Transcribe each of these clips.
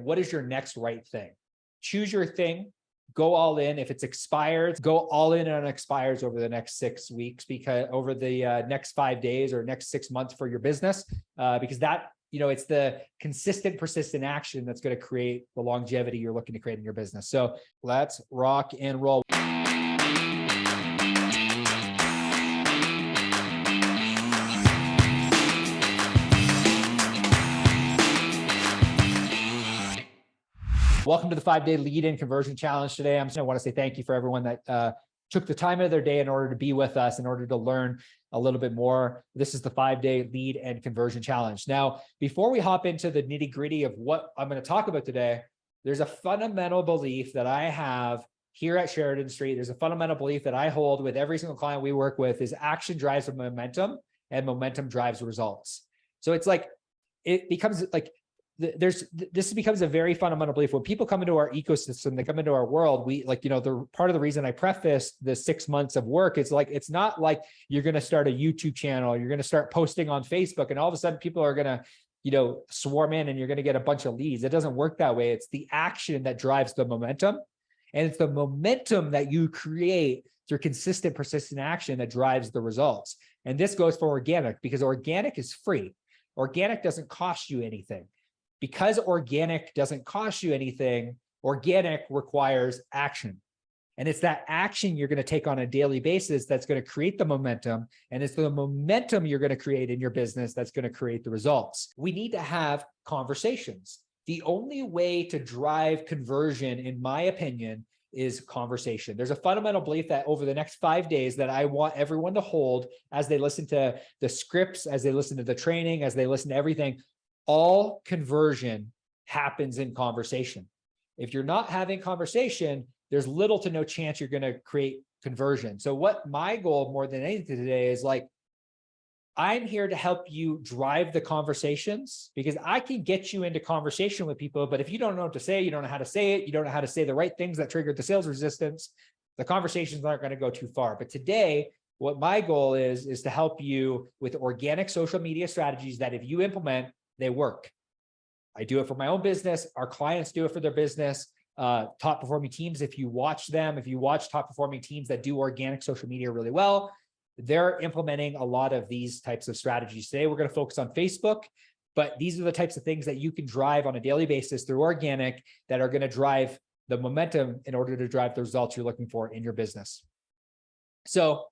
what is your next right thing? Choose your thing, go all in. If it's expired, go all in on expires over the next 6 weeks, because over the next 5 days or next 6 months for your business, because that, it's the consistent, persistent action that's going to create the longevity you're looking to create in your business. So let's rock and roll. Welcome to the 5-day lead in conversion challenge today. I want to say thank you for everyone that took the time of their day in order to be with us, in order to learn a little bit more. This is the 5-day lead and conversion challenge. Now, before we hop into the nitty gritty of what I'm going to talk about today, there's a fundamental belief that I have here at Sheridan Street. There's a fundamental belief that I hold with every single client we work with is action drives momentum and momentum drives results. So it's like, it becomes like, this becomes a very fundamental belief. When people come into our ecosystem, they come into our world, the part of the reason I prefaced the 6 months of work is like, it's not like you're going to start a YouTube channel, you're going to start posting on Facebook, and all of a sudden people are going to, swarm in and you're going to get a bunch of leads. It doesn't work that way. It's the action that drives the momentum. And it's the momentum that you create through consistent, persistent action that drives the results. And this goes for organic, because organic is free. Organic doesn't cost you anything. Because organic doesn't cost you anything, organic requires action. And it's that action you're going to take on a daily basis that's going to create the momentum. And it's the momentum you're going to create in your business that's going to create the results. We need to have conversations. The only way to drive conversion, in my opinion, is conversation. There's a fundamental belief that over the next 5 days that I want everyone to hold as they listen to the scripts, as they listen to the training, as they listen to everything. All conversion happens in conversation. If you're not having conversation, there's little to no chance you're going to create conversion. So what my goal more than anything today is like, I'm here to help you drive the conversations, because I can get you into conversation with people, but if you don't know what to say, you don't know how to say it, you don't know how to say the right things that trigger the sales resistance, the conversations aren't going to go too far. But today, what my goal is to help you with organic social media strategies that if you implement, they work. I do it for my own business. Our clients do it for their business. Top performing teams, if you watch top performing teams that do organic social media really well, they're implementing a lot of these types of strategies. Today, we're going to focus on Facebook, but these are the types of things that you can drive on a daily basis through organic that are going to drive the momentum in order to drive the results you're looking for in your business. So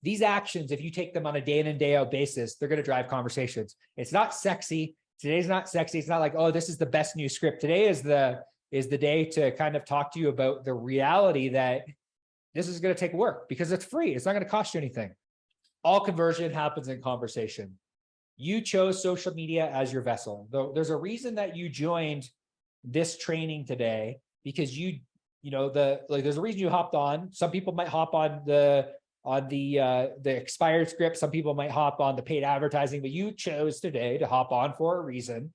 these actions, if you take them on a day in and day out basis, they're going to drive conversations. It's not sexy. Today's not sexy. It's not like, oh, this is the best new script. Today is the day to kind of talk to you about the reality that this is going to take work, because it's free. It's not going to cost you anything. All conversion happens in conversation. You chose social media as your vessel. Though there's a reason that you joined this training today, because there's a reason you hopped on. Some people might hop on the expired script. Some people might hop on the paid advertising, but you chose today to hop on for a reason.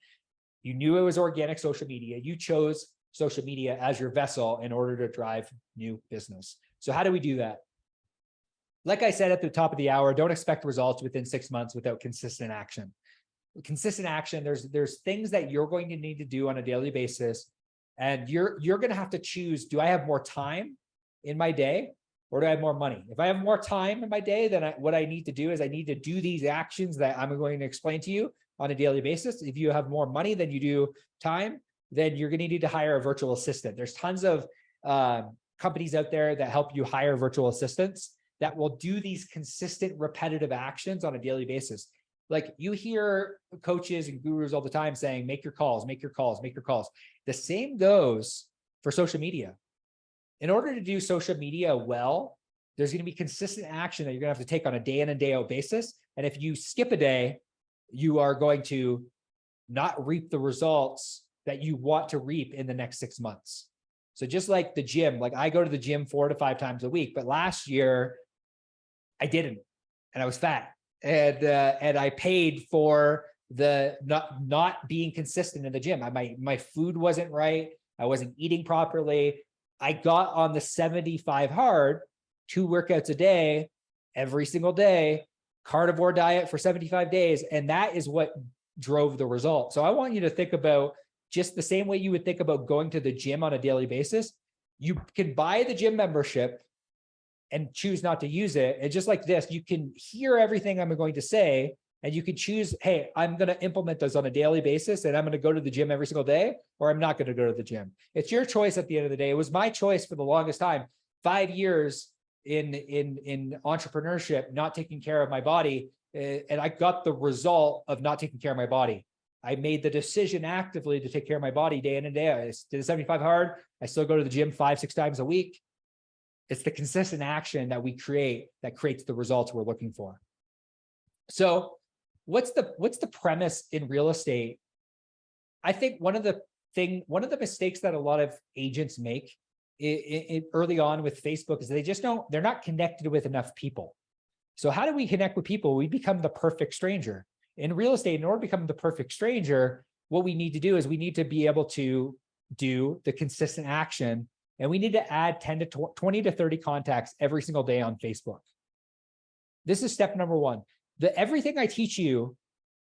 You knew it was organic social media. You chose social media as your vessel in order to drive new business. So how do we do that? Like I said at the top of the hour, don't expect results within 6 months without consistent action. Consistent action, there's things that you're going to need to do on a daily basis. And you're going to have to choose, do I have more time in my day? Or do I have more money? If I have more time in my day, then what I need to do is I need to do these actions that I'm going to explain to you on a daily basis. If you have more money than you do time, then you're going to need to hire a virtual assistant. There's tons of companies out there that help you hire virtual assistants that will do these consistent, repetitive actions on a daily basis. Like you hear coaches and gurus all the time saying, make your calls, make your calls, make your calls. The same goes for social media. In order to do social media well, there's going to be consistent action that you're going to have to take on a day in and day out basis. And if you skip a day, you are going to not reap the results that you want to reap in the next 6 months. So just like the gym, like I go to the gym 4 to 5 times a week, but last year I didn't, and I was fat, and I paid for the not being consistent in the gym. My food wasn't right. I wasn't eating properly. I got on the 75 hard, 2 workouts a day, every single day, carnivore diet for 75 days. And that is what drove the result. So I want you to think about just the same way you would think about going to the gym on a daily basis. You can buy the gym membership and choose not to use it. And just like this, you can hear everything I'm going to say, and you can choose, hey, I'm going to implement this on a daily basis, and I'm going to go to the gym every single day, or I'm not going to go to the gym. It's your choice at the end of the day. It was my choice for the longest time. 5 years in entrepreneurship, not taking care of my body, and I got the result of not taking care of my body. I made the decision actively to take care of my body day in and day out. I did a 75 hard. I still go to the gym 5-6 times a week. It's the consistent action that we create that creates the results we're looking for. So what's the premise in real estate? I think one of the mistakes that a lot of agents make early on with Facebook is they're not connected with enough people. So how do we connect with people? We become the perfect stranger. In real estate, in order to become the perfect stranger, what we need to do is we need to be able to do the consistent action, and we need to add 20 to 30 contacts every single day on Facebook. This is step number one. Everything I teach you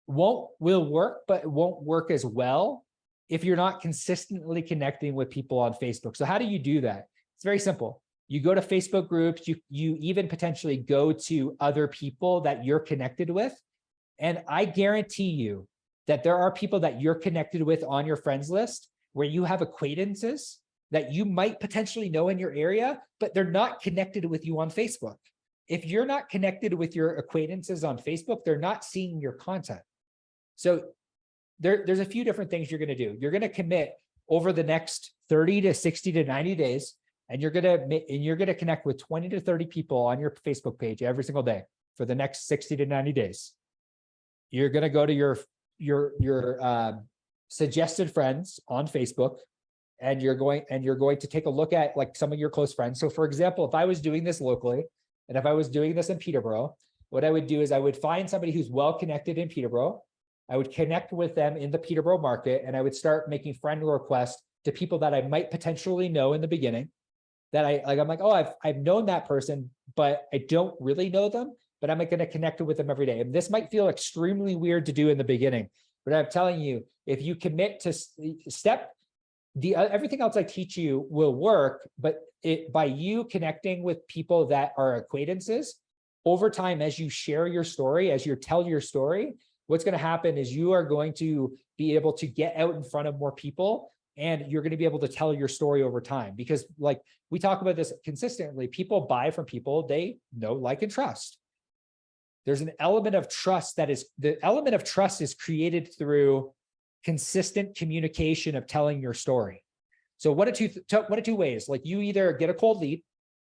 will work, but it won't work as well if you're not consistently connecting with people on Facebook. So how do you do that? It's very simple. You go to Facebook groups, you even potentially go to other people that you're connected with. And I guarantee you that there are people that you're connected with on your friends list where you have acquaintances that you might potentially know in your area, but they're not connected with you on Facebook. If you're not connected with your acquaintances on Facebook, they're not seeing your content. So there's a few different things you're going to do. You're going to commit over the next 30 to 60 to 90 days, and you're going to connect with 20 to 30 people on your Facebook page every single day for the next 60 to 90 days. You're going to go to your suggested friends on Facebook, and you're going to take a look at like some of your close friends. So for example, if I was doing this locally, and if I was doing this in Peterborough, what I would do is I would find somebody who's well connected in Peterborough. I would connect with them in the Peterborough market, and I would start making friend requests to people that I might potentially know in the beginning. That I'm like, oh, I've known that person, but I don't really know them, but I'm going to connect with them every day. And this might feel extremely weird to do in the beginning, but I'm telling you, if you commit to everything else I teach you will work, but by you connecting with people that are acquaintances over time, as you share your story, as you tell your story, what's going to happen is you are going to be able to get out in front of more people, and you're going to be able to tell your story over time. Because like we talk about this consistently, people buy from people they know, like, and trust. There's an element of trust the element of trust is created through consistent communication of telling your story. So what are two ways? Like you either get a cold lead,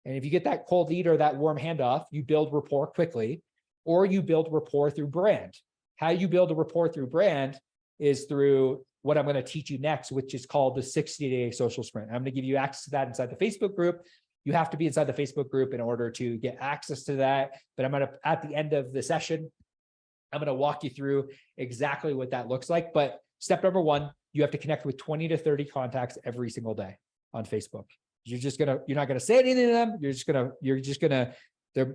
and if you get that cold lead or that warm handoff, you build rapport quickly, or you build rapport through brand. How you build a rapport through brand is through what I'm going to teach you next, which is called the 60-day social sprint. I'm going to give you access to that inside the Facebook group. You have to be inside the Facebook group in order to get access to that. But I'm going to, at the end of the session, I'm going to walk you through exactly what that looks like. But step number one, you have to connect with 20 to 30 contacts every single day on Facebook. You're not going to say anything to them.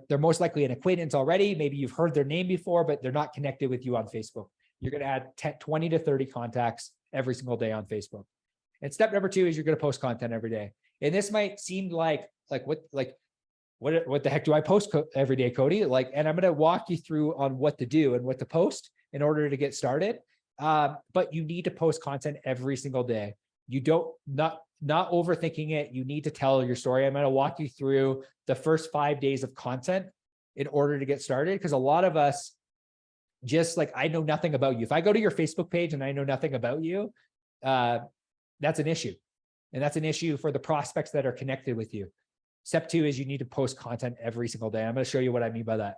They're most likely an acquaintance already. Maybe you've heard their name before, but they're not connected with you on Facebook. You're going to add 20 to 30 contacts every single day on Facebook. And step number two is you're going to post content every day. And this might seem like what the heck do I post every day, Cody? And I'm going to walk you through on what to do and what to post in order to get started. But you need to post content every single day. You not overthinking it. You need to tell your story. I'm going to walk you through the first 5 days of content in order to get started. Because a lot of us I know nothing about you. If I go to your Facebook page and I know nothing about you, that's an issue. And that's an issue for the prospects that are connected with you. Step two is you need to post content every single day. I'm going to show you what I mean by that.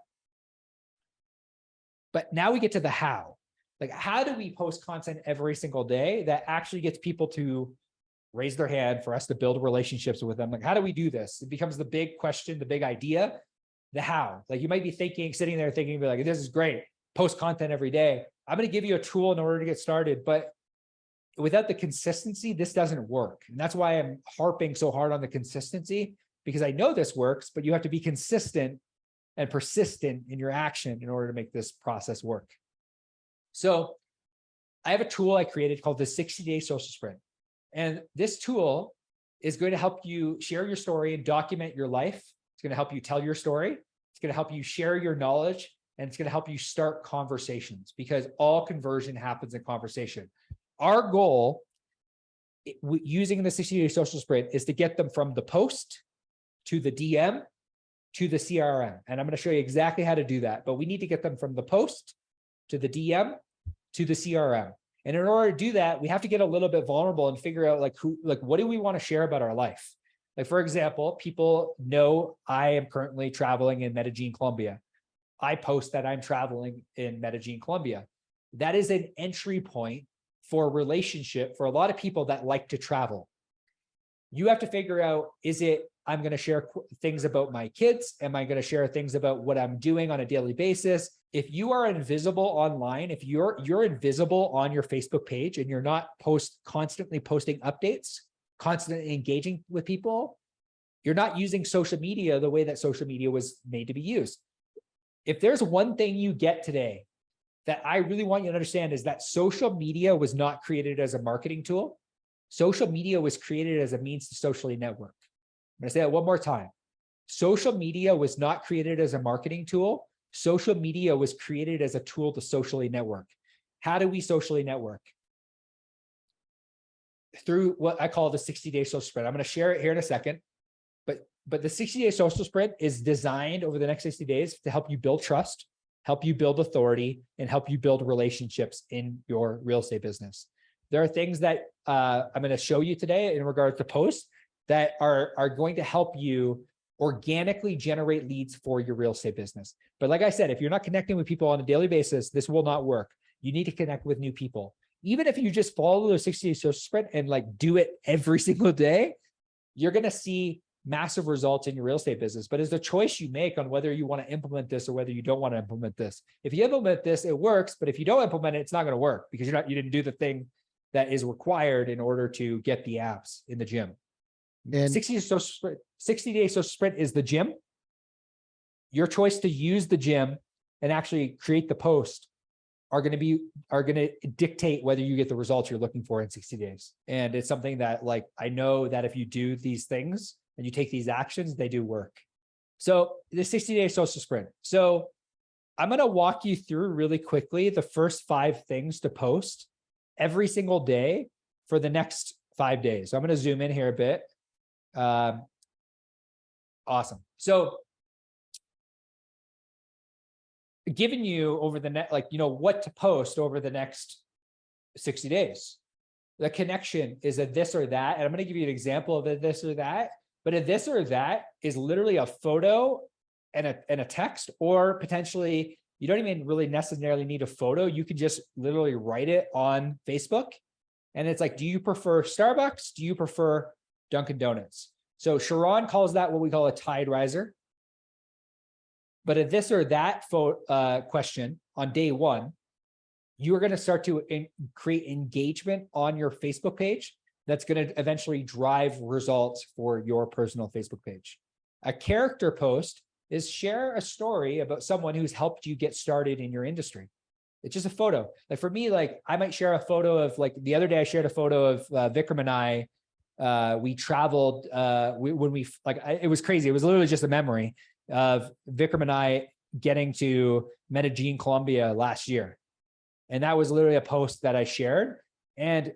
But now we get to the how. Like, how do we post content every single day that actually gets people to raise their hand for us to build relationships with them? Like, how do we do this? It becomes the big question, the big idea, the how. Like, you might be sitting there thinking, like, this is great. Post content every day. I'm going to give you a tool in order to get started, but without the consistency, this doesn't work. And that's why I'm harping so hard on the consistency, because I know this works, but you have to be consistent and persistent in your action in order to make this process work. So I have a tool I created called the 60-day social sprint. And this tool is going to help you share your story and document your life. It's going to help you tell your story. It's going to help you share your knowledge, and it's going to help you start conversations, because all conversion happens in conversation. Our goal using the 60-day social sprint is to get them from the post to the DM to the CRM. And I'm going to show you exactly how to do that. But we need to get them from the post to the DM to the CRM. And in order to do that, we have to get a little bit vulnerable and figure out what do we want to share about our life? Like, for example, people know I am currently traveling in Medellin, Colombia. I post that I'm traveling in Medellin, Colombia. That is an entry point for a relationship for a lot of people that like to travel. You have to figure out, is it, I'm going to share things about my kids? Am I going to share things about what I'm doing on a daily basis? If you are invisible online, if you're invisible on your Facebook page and you're not constantly posting updates, constantly engaging with people, you're not using social media the way that social media was made to be used. If there's one thing you get today that I really want you to understand, is that social media was not created as a marketing tool. Social media was created as a means to socially network. I'm going to say that one more time. Social media was not created as a marketing tool. Social media was created as a tool to socially network. How do we socially network? Through what I call the 60-day social sprint. I'm going to share it here in a second. But the 60-day social sprint is designed over the next 60 days to help you build trust, help you build authority, and help you build relationships in your real estate business. There are things that I'm going to show you today in regards to posts that are going to help you organically generate leads for your real estate business. But like I said, if you're not connecting with people on a daily basis, this will not work. You need to connect with new people. Even if you just follow the 60-day social sprint and do it every single day, you're going to see massive results in your real estate business. But it's the choice you make on whether you want to implement this or whether you don't want to implement this. If you implement this, it works. But if you don't implement it, it's not going to work, because you didn't do the thing that is required in order to get the apps in the gym. And 60-day social sprint is the gym. Your choice to use the gym and actually create the post are going to dictate whether you get the results you're looking for in 60 days. And it's something that I know that if you do these things and you take these actions, they do work. So the 60-day social sprint. So I'm going to walk you through really quickly the first 5 things to post every single day for the next 5 days. So I'm going to zoom in here a bit. Awesome. So giving you over the net, what to post over the next 60 days. The connection is a this or that. And I'm going to give you an example of a this or that, but a this or that is literally a photo and a text, or potentially you don't even really necessarily need a photo. You can just literally write it on Facebook. And it's do you prefer Starbucks? Do you prefer Dunkin' Donuts? So Sharon calls that what we call a tide riser. But a this or that question on day 1, you are going to start to create engagement on your Facebook page that's going to eventually drive results for your personal Facebook page. A character post is share a story about someone who's helped you get started in your industry. It's just a photo. For me, I might share a photo of the other day, I shared a photo of Vikram and I. We traveled it was crazy. It was literally just a memory of Vikram and I getting to Medellin, Colombia last year. And that was literally a post that I shared. And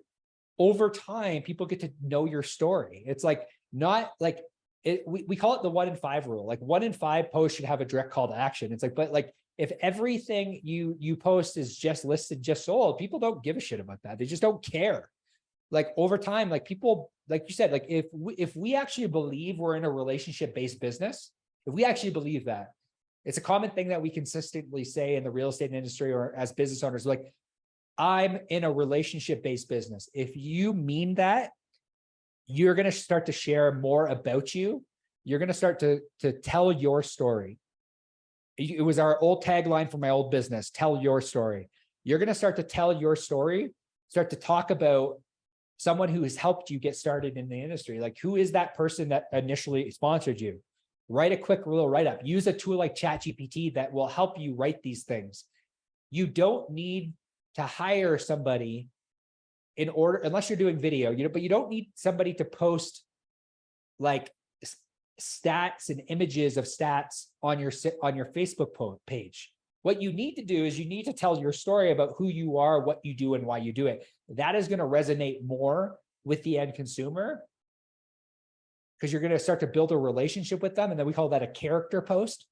over time, people get to know your story. It's we call it the 1 in 5 rule. 1 in 5 posts should have a direct call to action. It's if everything you post is just listed, just sold, people don't give a shit about that. They just don't care. Over time, people, like you said, if we actually believe we're in a relationship-based business, if we actually believe that, it's a common thing that we consistently say in the real estate industry or as business owners, I'm in a relationship-based business. If you mean that, you're going to start to share more about you. You're going to start to tell your story. It was our old tagline for my old business, tell your story. You're going to start to tell your story, start to talk about someone who has helped you get started in the industry. Who is that person that initially sponsored you? Write a quick little write-up. Use a tool like ChatGPT that will help you write these things. You don't need to hire somebody in order, unless you're doing video, but you don't need somebody to post like stats and images of stats on your Facebook page. What you need to do is you need to tell your story about who you are, what you do, and why you do it. That is going to resonate more with the end consumer because you're going to start to build a relationship with them. And then we call that a character post.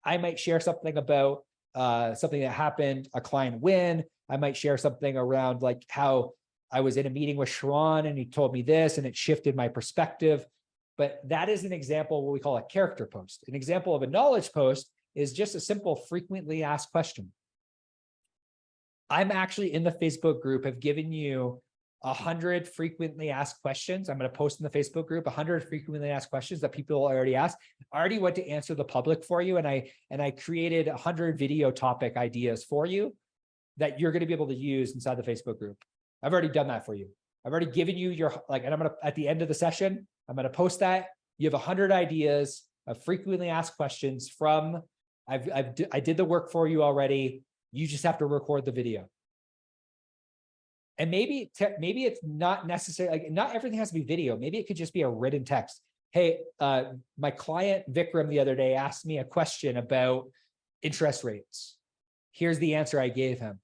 I might share something about something that happened, a client win. I might share something around like how I was in a meeting with Sharon and he told me this and it shifted my perspective. But that is an example of what we call a character post. An example of a knowledge post is just a simple frequently asked question. I'm actually in the Facebook group, have given you 100 frequently asked questions. I'm going to post in the Facebook group 100 frequently asked questions that people already asked. I already went to answer the public for you, and I created 100 video topic ideas for you that you're going to be able to use inside the Facebook group. I've already done that for you. I've already given you your, like, and I'm going to, at the end of the session, I'm going to post that. You have 100 ideas of frequently asked questions from, I did the work for you already. You just have to record the video. And maybe it's not necessary, like not everything has to be video. Maybe it could just be a written text. Hey, my client Vikram the other day asked me a question about interest rates. Here's the answer I gave him.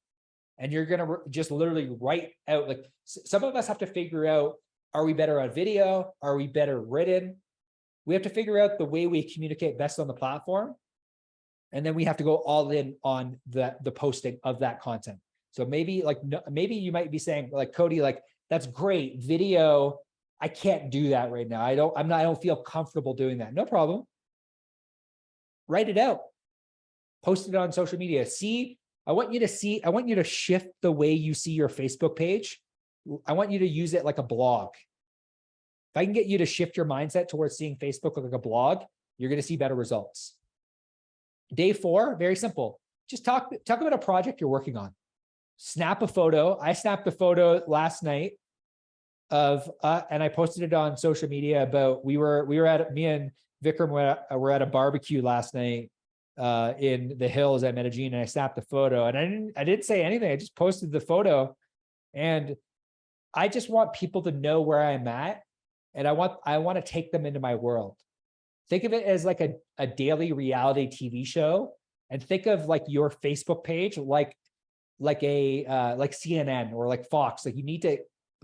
And you're going to just literally write out, like some of us have to figure out, are we better on video? Are we better written? We have to figure out the way we communicate best on the platform. And then we have to go all in on the posting of that content. So maybe like, maybe you might be saying like, Cody, like, that's great video. I can't do that right now. I don't feel comfortable doing that. No problem. Write it out. Post it on social media. I want you to shift the way you see your Facebook page. I want you to use it like a blog. If I can get you to shift your mindset towards seeing Facebook like a blog, you're going to see better results. Day 4, very simple. Just talk about a project you're working on. Snap a photo. I snapped a photo last night of, and I posted it on social media about, me and Vikram were at a barbecue last night in the hills at Medellin, and I snapped the photo, and I didn't say anything. I just posted the photo, and I just want people to know where I'm at, and I want to take them into my world. Think of it as like a daily reality TV show, and think of like your Facebook page like CNN or like Fox. Like you need to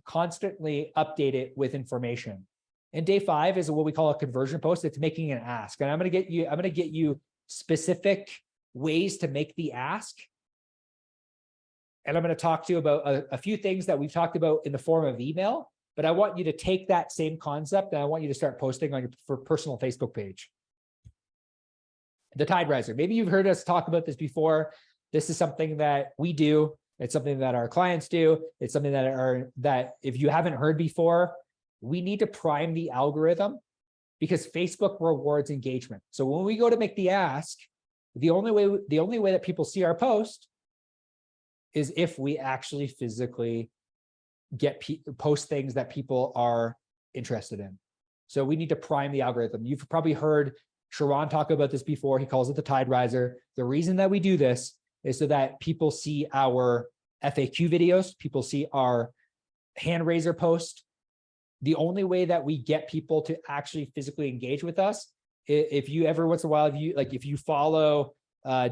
constantly update it with information. And day 5 is what we call a conversion post. It's making an ask, and I'm going to get you specific ways to make the ask. And I'm going to talk to you about a few things that we've talked about in the form of email, but I want you to take that same concept and I want you to start posting on your personal Facebook page. The Tide Riser. Maybe you've heard us talk about this before. This is something that we do. It's something that our clients do. It's something that if you haven't heard before, we need to prime the algorithm, because Facebook rewards engagement. So when we go to make the ask, the only way that people see our post is if we actually physically post things that people are interested in. So we need to prime the algorithm. You've probably heard Sharon talk about this before. He calls it the Tide Riser. The reason that we do this is so that people see our FAQ videos, people see our hand raiser post. The only way that we get people to actually physically engage with us, if you every once in a while, if you follow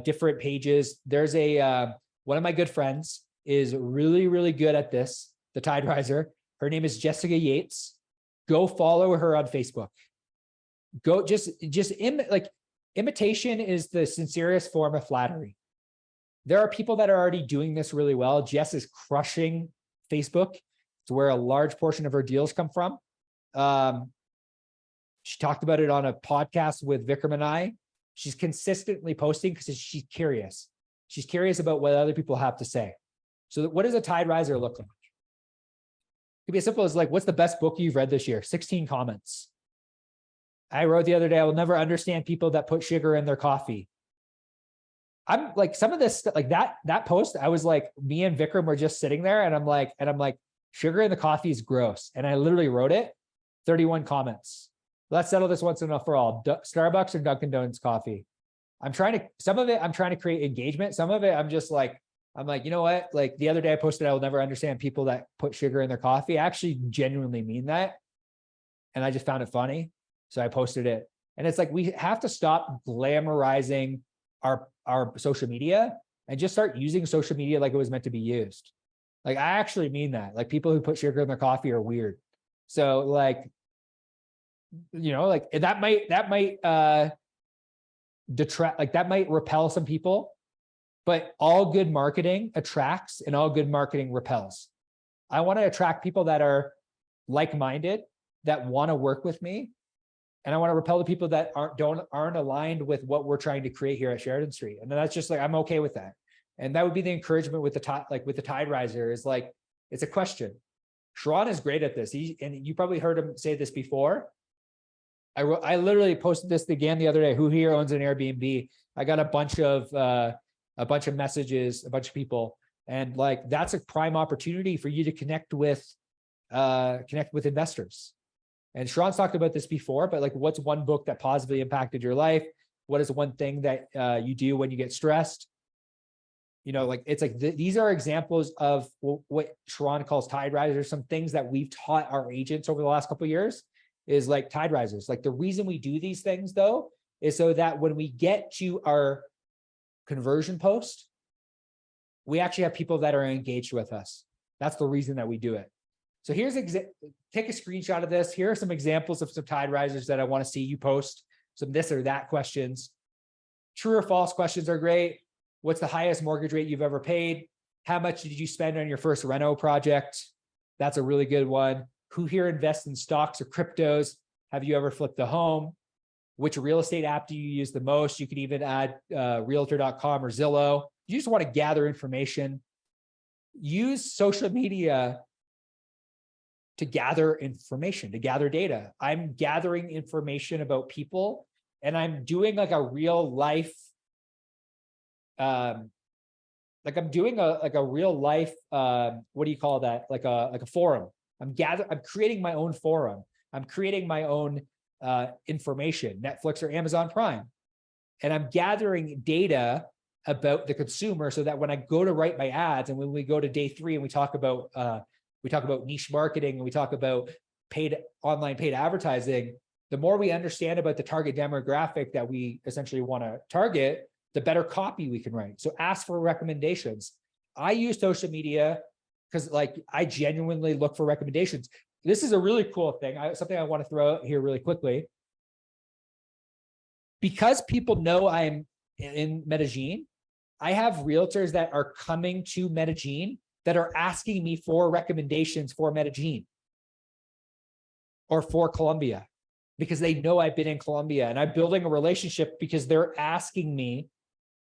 different pages, there's one of my good friends is really, really good at this, the Tide Riser. Her name is Jessica Yates. Go follow her on Facebook. Go imitation is the sincerest form of flattery. There are people that are already doing this really well. Jess is crushing Facebook. It's where a large portion of her deals come from. She talked about it on a podcast with Vikram and I. She's consistently posting because she's curious. She's curious about what other people have to say. So what does a Tide Riser look like? It could be as simple as like, what's the best book you've read this year? 16 comments. I wrote the other day, I will never understand people that put sugar in their coffee. I'm like, some of this, like that post, I was like, me and Vikram were just sitting there and I'm like, sugar in the coffee is gross. And I literally wrote it, 31 comments. Let's settle this once and for all. Starbucks or Dunkin' Donuts coffee. Some of it, I'm trying to create engagement. Some of it, I'm just like, I'm like, you know what? Like the other day I posted, I will never understand people that put sugar in their coffee. I actually genuinely mean that. And I just found it funny. So I posted it. And it's like, we have to stop glamorizing our social media and just start using social media like it was meant to be used. Like, I actually mean that. Like, people who put sugar in their coffee are weird. So like, like that might detract, like that might repel some people, but all good marketing attracts and all good marketing repels. I want to attract people that are like-minded, that want to work with me. And I want to repel the people that aren't aligned with what we're trying to create here at Sheridan Street. And that's just like, I'm okay with that. And that would be the encouragement with the Tide Riser is like, it's a question. Sharon is great at this. And you probably heard him say this before. I literally posted this again the other day. Who here owns an Airbnb? I got a bunch of messages, a bunch of people. And like, that's a prime opportunity for you to connect with investors. And Sharon's talked about this before, but like, what's one book that positively impacted your life? What is one thing that you do when you get stressed? Like, it's like, these are examples of what Sharon calls Tide Risers. Some things that we've taught our agents over the last couple of years is like Tide Risers. Like, the reason we do these things though, is so that when we get to our conversion post, we actually have people that are engaged with us. That's the reason that we do it. So here's, take a screenshot of this. Here are some examples of some Tide Risers that I want to see you post. Some this or that questions. True or false questions are great. What's the highest mortgage rate you've ever paid? How much did you spend on your first reno project? That's a really good one. Who here invests in stocks or cryptos? Have you ever flipped a home? Which real estate app do you use the most? You could even add realtor.com or Zillow. You just want to gather information. Use social media to gather information, to gather data. I'm gathering information about people, and I'm doing like a real life, what do you call that? Like a forum. I'm creating my own forum. I'm creating my own information, Netflix or Amazon Prime. And I'm gathering data about the consumer so that when I go to write my ads, and when we go to day 3 and we talk about niche marketing, and we talk about online paid advertising, the more we understand about the target demographic that we essentially want to target, the better copy we can write. So ask for recommendations. I use social media because like, I genuinely look for recommendations. This is a really cool thing. Something I want to throw out here really quickly. Because people know I'm in Medellin, I have realtors that are coming to Medellin that are asking me for recommendations for Medellin or for Colombia, because they know I've been in Colombia, and I'm building a relationship because they're asking me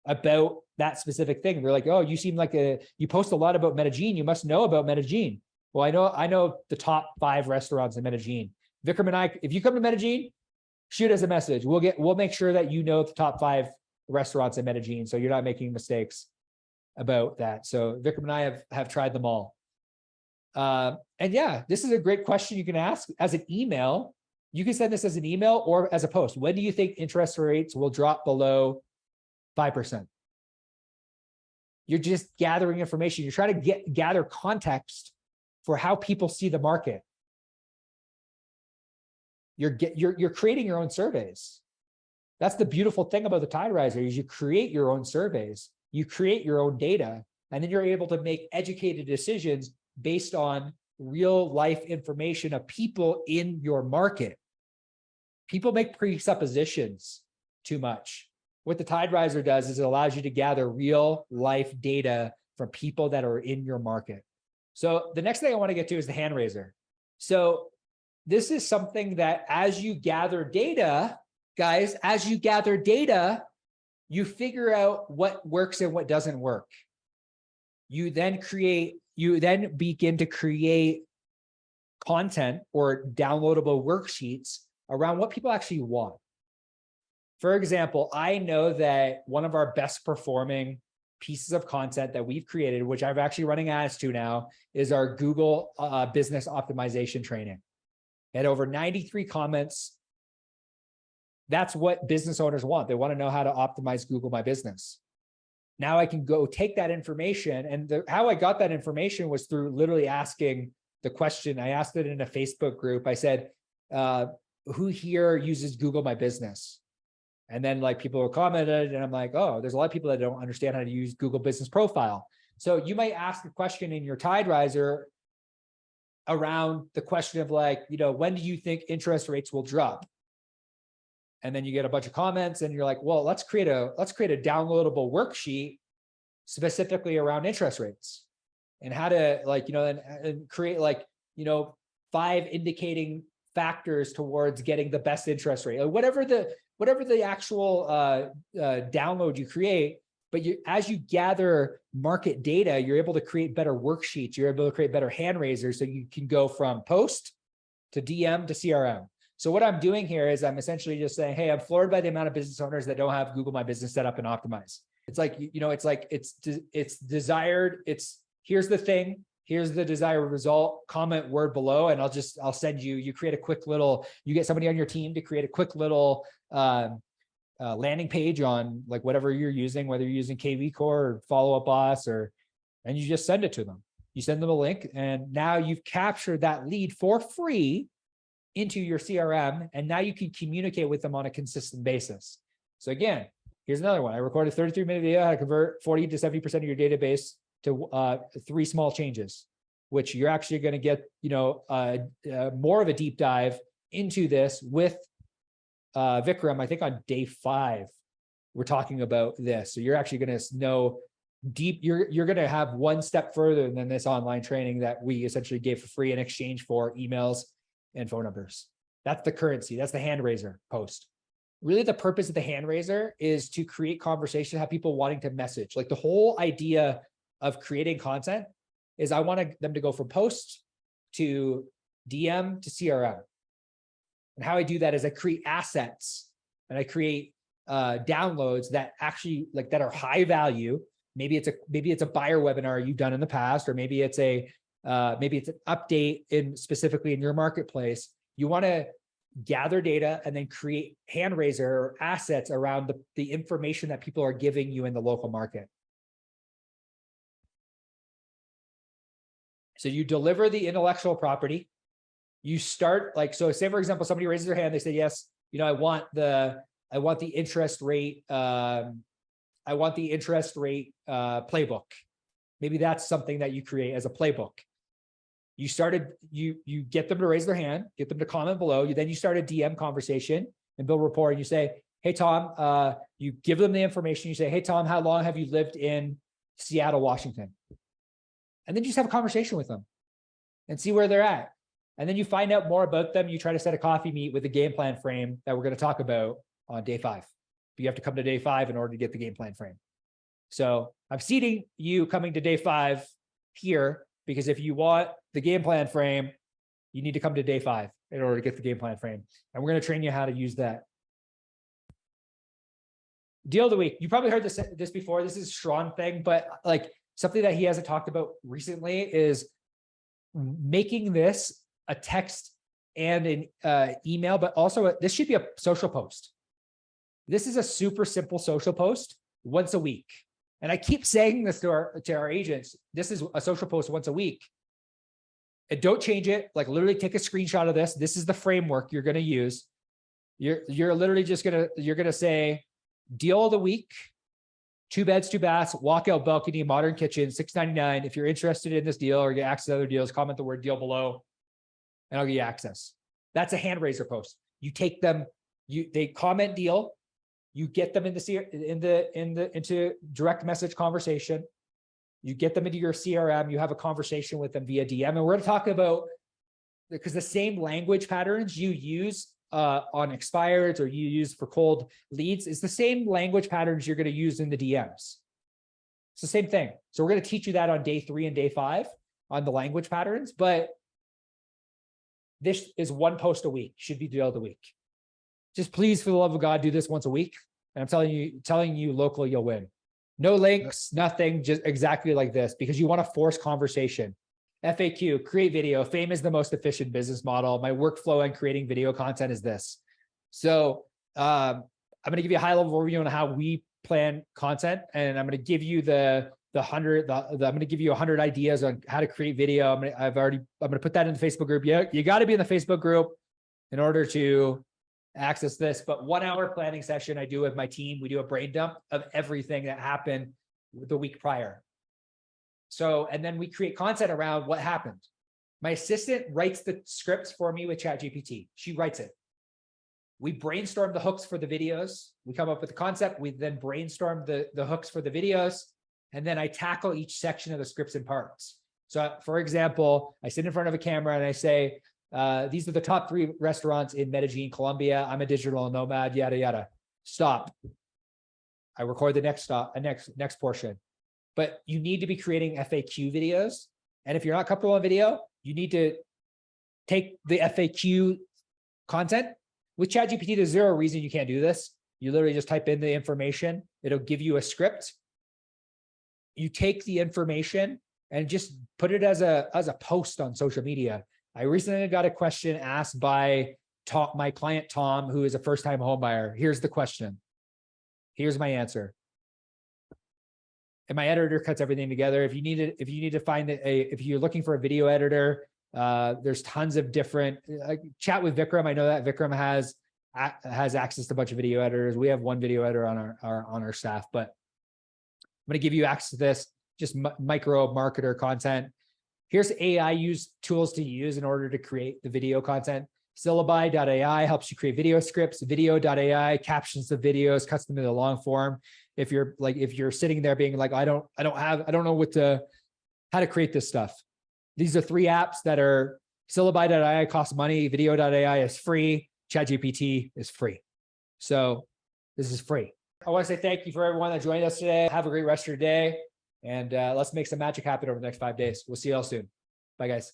about that specific thing. They're like, oh, you seem like you post a lot about Medellin. You must know about Medellin. Well, I know the top 5 restaurants in Medellin. Vikram and I, if you come to Medellin, shoot us a message. We'll make sure that you know the top 5 restaurants in Medellin, so you're not making mistakes about that. So Vikram and I have tried them all. And yeah, this is a great question you can ask as an email. You can send this as an email or as a post. When do you think interest rates will drop below 5%? You're just gathering information. You're trying to gather context for how people see the market. You're creating your own surveys. That's the beautiful thing about the Tide Riser is you create your own surveys, you create your own data, and then you're able to make educated decisions based on real life information of people in your market. People make presuppositions too much. What the Tide Riser does is it allows you to gather real life data from people that are in your market. So the next thing I want to get to is the hand raiser. So this is something that as you gather data, guys, as you gather data, you figure out what works and what doesn't work. You then begin to create content or downloadable worksheets around what people actually want. For example, I know that one of our best performing pieces of content that we've created, which I'm actually running ads to now, is our Google business optimization training. At over 93 comments. That's what business owners want. They want to know how to optimize Google My Business. Now I can go take that information, and how I got that information was through literally asking the question. I asked it in a Facebook group. I said, who here uses Google My Business? And then like people were commented, and I'm like, oh, there's a lot of people that don't understand how to use Google Business Profile. So you might ask a question in your Tide Riser around the question of like, when do you think interest rates will drop? And then you get a bunch of comments, and you're like, well, let's create a downloadable worksheet specifically around interest rates and how to like, and create like, 5 indicating factors towards getting the best interest rate, or whatever the actual download you create. But as you gather market data, you're able to create better worksheets. You're able to create better hand raisers, so you can go from post to DM to CRM. So what I'm doing here is I'm essentially just saying, hey, I'm floored by the amount of business owners that don't have Google My Business set up and optimized. It's like, it's desired. Here's the thing. Here's the desired result. Comment word below, and I'll send you create a quick little, you get somebody on your team to create a quick little landing page on like whatever you're using, whether you're using KV Core or Follow Up Boss, and you just send it to them. You send them a link, and now you've captured that lead for free into your CRM, and now you can communicate with them on a consistent basis. So again, here's another one. I recorded a 33-minute video how to convert 40 to 70% of your database to 3 small changes, which you're actually going to get, more of a deep dive into this with Vikram. I think on day 5, we're talking about this. So you're actually going to know deep, you're going to have one step further than this online training that we essentially gave for free in exchange for emails and phone numbers. That's the currency. That's the hand raiser post. Really, the purpose of the hand raiser is to create conversation, have people wanting to message. Like the whole idea of creating content is I want them to go from post to DM to CRM. And how I do that is I create assets, and I create downloads that actually that are high value. Maybe it's a buyer webinar you've done in the past, or maybe it's an update specifically in your marketplace. You want to gather data and then create hand raiser or assets around the information that people are giving you in the local market. So you deliver the intellectual property. You start so say for example, somebody raises their hand, they say, yes, I want the interest rate, playbook. Maybe that's something that you create as a playbook. You get them to raise their hand, get them to comment below. Then you start a DM conversation and build rapport, and you say, hey, Tom, you give them the information. You say, hey, Tom, how long have you lived in Seattle, Washington? And then you just have a conversation with them and see where they're at. And then you find out more about them. You try to set a coffee meet with a game plan frame that we're going to talk about on day 5. But you have to come to day 5 in order to get the game plan frame. So I'm seeding you coming to day 5 here, because if you want the game plan frame, you need to come to day 5 in order to get the game plan frame. And we're going to train you how to use that. Deal of the week. You probably heard this before. This is a Sean thing, but like something that he hasn't talked about recently is making this a text and an email, but also this should be a social post. This is a super simple social post once a week. And I keep saying this to our agents. This is a social post once a week. And don't change it. Like literally take a screenshot of this. This is the framework you're going to use. You're literally just going to say deal of the week, 2 beds, 2 baths, walkout balcony, modern kitchen, $699. If you're interested in this deal or get access to other deals, comment the word deal below and I'll give you access. That's a hand raiser post. You take them, they comment deal, you get them into direct message conversation. You get them into your CRM. You have a conversation with them via DM. And we're going to talk about, because the same language patterns you use on expireds or you use for cold leads is the same language patterns you're going to use in the DMs. It's the same thing. So we're going to teach you that on day 3 and day 5 on the language patterns, but this is 1 post a week, should be deal of the week. Just please, for the love of God, do this once a week. And I'm telling you locally, you'll win. No links, nothing, just exactly like this, because you want to force conversation. FAQ, create video. Fame is the most efficient business model. My workflow and creating video content is this. So I'm going to give you a high level overview on how we plan content, and I'm going to give you I'm going to give you 100 ideas on how to create video. I'm going to put that in the Facebook group. Yeah, you got to be in the Facebook group in order to access this. But 1 hour planning session I do with my team. We do a brain dump of everything that happened the week prior. So, and then we create content around what happened. My assistant writes the scripts for me with ChatGPT. She writes it. We brainstorm the hooks for the videos. We come up with the concept. We then brainstorm the hooks for the videos. And then I tackle each section of the scripts in parts. So for example, I sit in front of a camera and I say, these are the top 3 restaurants in Medellin, Colombia. I'm a digital nomad, yada, yada. Stop. I record the next portion. But you need to be creating FAQ videos. And if you're not comfortable on video, you need to take the FAQ content. With ChatGPT, there's zero reason you can't do this. You literally just type in the information. It'll give you a script. You take the information and just put it as a post on social media. I recently got a question asked by my client, Tom, who is a first-time home buyer. Here's the question. Here's my answer. And my editor cuts everything together. If you need to find if you're looking for a video editor, there's tons of different, chat with Vikram. I know that Vikram has access to a bunch of video editors. We have one video editor on our staff, but I'm going to give you access to this, just micro marketer content. Here's AI tools to use in order to create the video content. Syllabi.ai helps you create video scripts. Video.ai captions the videos, cuts them into long form. If you're sitting there being like, I don't know how to create this stuff. These are 3 apps that are Syllabi.ai costs money. Video.ai is free. ChatGPT is free. So this is free. I want to say thank you for everyone that joined us today. Have a great rest of your day. And let's make some magic happen over the next 5 days. We'll see you all soon. Bye, guys.